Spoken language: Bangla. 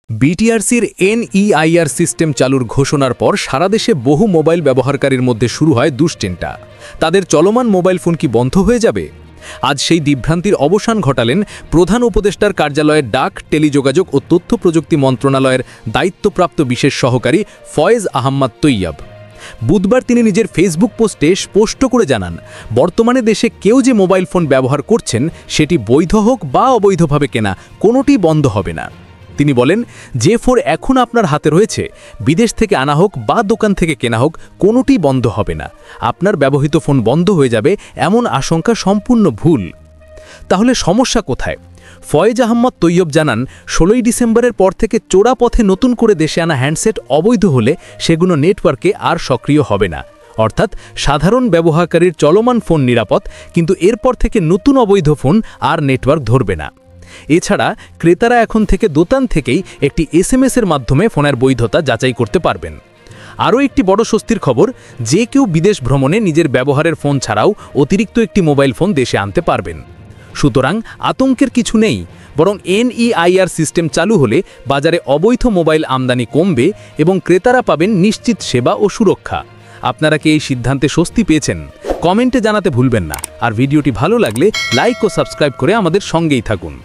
বিটিআরসির এনইআইআর সিস্টেম চালুর ঘোষণার পর সারা দেশে বহু মোবাইল ব্যবহারকারীর মধ্যে শুরু হয় দুশ্চিন্তা। তাদের চলমান মোবাইল ফোন কি বন্ধ হয়ে যাবে? আজ সেই বিভ্রান্তির অবসান ঘটালেন প্রধান উপদেষ্টার কার্যালয়ের ডাক, টেলিযোগাযোগ ও তথ্য প্রযুক্তি মন্ত্রণালয়ের দায়িত্বপ্রাপ্ত বিশেষ সহকারী ফয়েজ আহম্মদ তৈয়ব। বুধবার তিনি নিজের ফেসবুক পোস্টে স্পষ্ট করে জানান, বর্তমানে দেশে কেউ যে মোবাইল ফোন ব্যবহার করছেন সেটি বৈধ হোক বা অবৈধভাবে কেনা, কোনোটি বন্ধ হবে না। তিনি বলেন, যে ফোন এখন আপনার হাতে রয়েছে, বিদেশ থেকে আনা হোক বা দোকান থেকে কেনা হোক, কোনোটি বন্ধ হবে না। আপনার ব্যবহৃত ফোন বন্ধ হয়ে যাবে এমন আশঙ্কা সম্পূর্ণ ভুল। তাহলে সমস্যা কোথায়? ফয়েজ আহম্মদ তৈয়ব জানান, 16ই ডিসেম্বরের পর থেকে চোরা পথে নতুন করে দেশে আনা হ্যান্ডসেট অবৈধ হলে সেগুলো নেটওয়ার্কে আর সক্রিয় হবে না। অর্থাৎ সাধারণ ব্যবহারকারীর চলমান ফোন নিরাপদ, কিন্তু এরপর থেকে নতুন অবৈধ ফোন আর নেটওয়ার্ক ধরবে না। এছাড়া ক্রেতারা এখন থেকে দোকান থেকেই একটি এসএমএস-এর মাধ্যমে ফোনের বৈধতা যাচাই করতে পারবেন। আরও একটি বড় স্বস্তির খবর, যে কেউ বিদেশ ভ্রমণে নিজের ব্যবহারের ফোন ছাড়াও অতিরিক্ত একটি মোবাইল ফোন দেশে আনতে পারবেন। সুতরাং আতঙ্কের কিছু নেই, বরং এনইআইআর সিস্টেম চালু হলে বাজারে অবৈধ মোবাইল আমদানি কমবে এবং ক্রেতারা পাবেন নিশ্চিত সেবা ও সুরক্ষা। আপনারা কি এই সিদ্ধান্তে স্বস্তি পেয়েছেন? কমেন্টে জানাতে ভুলবেন না। আর ভিডিওটি ভালো লাগলে লাইক ও সাবস্ক্রাইব করে আমাদের সঙ্গেই থাকুন।